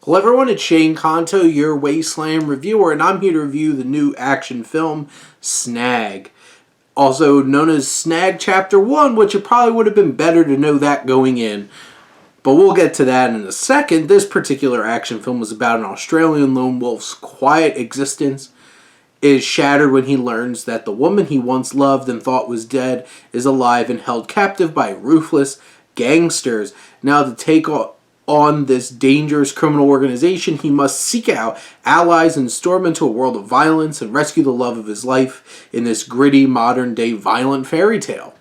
Hello everyone, it's Shane Kanto, your Wasteland reviewer, and I'm here to review the new action film, Snag. Also known as Snag Chapter 1, which it probably would have been better to know that going in. But we'll get to that in a second. This particular action film was about an Australian lone wolf's quiet existence is shattered when he learns that the woman he once loved and thought was dead is alive and held captive by ruthless gangsters. Now to take on this dangerous criminal organization, he must seek out allies and storm into a world of violence and rescue the love of his life in this gritty, modern-day violent fairy tale.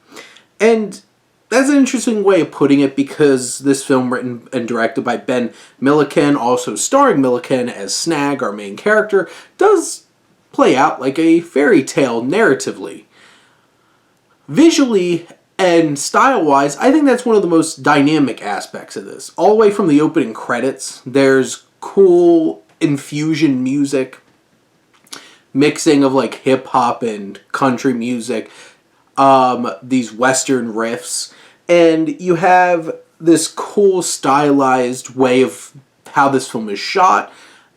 And that's an interesting way of putting it, because this film, written and directed by Ben Milliken, also starring Milliken as Snag, our main character, does play out like a fairy tale narratively. Visually and style-wise, I think that's one of the most dynamic aspects of this. All the way from the opening credits, there's cool infusion music, mixing of like hip-hop and country music, these western riffs, and you have this cool stylized way of how this film is shot,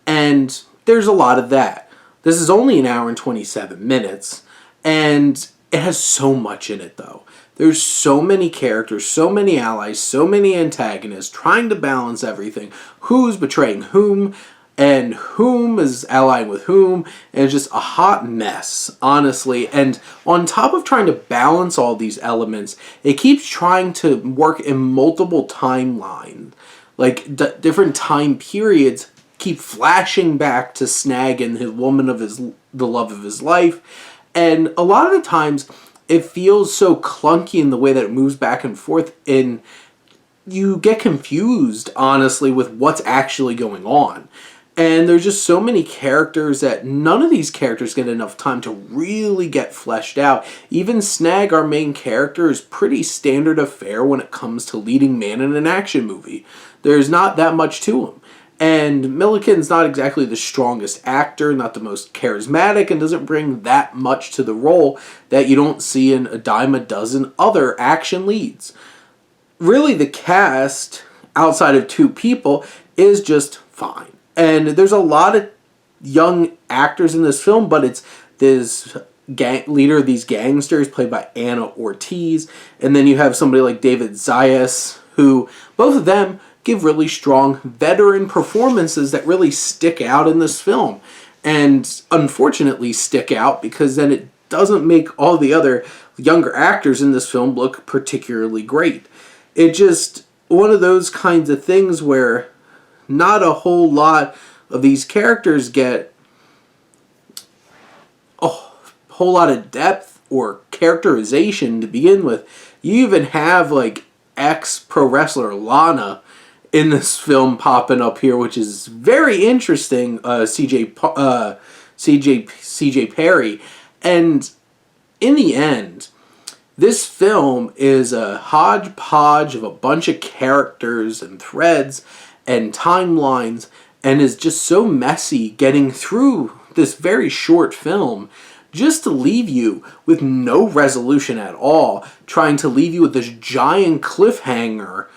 and there's a lot of that. This is only an hour and 27 minutes, and it has so much in it though. There's so many characters, so many allies, so many antagonists, trying to balance everything. Who's betraying whom, and whom is allying with whom, and it's just a hot mess, honestly. And on top of trying to balance all these elements, it keeps trying to work in multiple timelines. Like, different time periods keep flashing back to Snag and his woman of the love of his life. And a lot of the times, it feels so clunky in the way that it moves back and forth, and you get confused, honestly, with what's actually going on. And there's just so many characters that none of these characters get enough time to really get fleshed out. Even Snag, our main character, is pretty standard of fare when it comes to leading man in an action movie. There's not that much to him. And Milliken's not exactly the strongest actor, not the most charismatic, and doesn't bring that much to the role that you don't see in a dime a dozen other action leads. Really, the cast, outside of two people, is just fine. And there's a lot of young actors in this film, but it's this leader of these gangsters, played by Anna Ortiz, and then you have somebody like David Zayas, who, both of them, give really strong veteran performances that really stick out in this film. And unfortunately stick out because then it doesn't make all the other younger actors in this film look particularly great. It just, one of those kinds of things where not a whole lot of these characters get a whole lot of depth or characterization to begin with. You even have like ex-pro wrestler Lana in this film popping up here, which is very interesting. CJ Perry. And in the end, this film is a hodgepodge of a bunch of characters and threads and timelines, and is just so messy getting through this very short film, just to leave you with no resolution at all, trying to leave you with this giant cliffhanger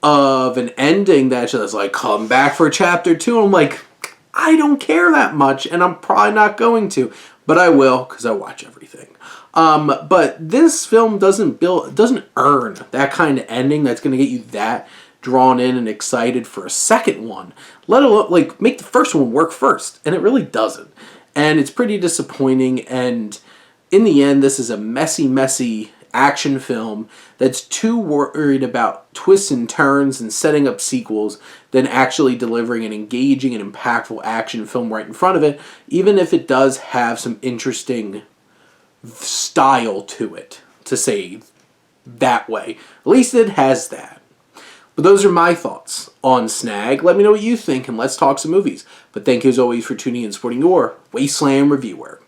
of an ending that's just like, come back for chapter 2. I'm like, I don't care that much, and I'm probably not going to, but I will, because I watch everything. But this film doesn't earn that kind of ending that's going to get you that drawn in and excited for a second one, let alone like make the first one work first, and it really doesn't. And it's pretty disappointing, and in the end, this is a messy action film that's too worried about twists and turns and setting up sequels than actually delivering an engaging and impactful action film right in front of it, even if it does have some interesting style to it, to say that way. At least it has that. But those are my thoughts on Snag. Let me know what you think, and let's talk some movies. But thank you as always for tuning in and supporting your Wasteland reviewer.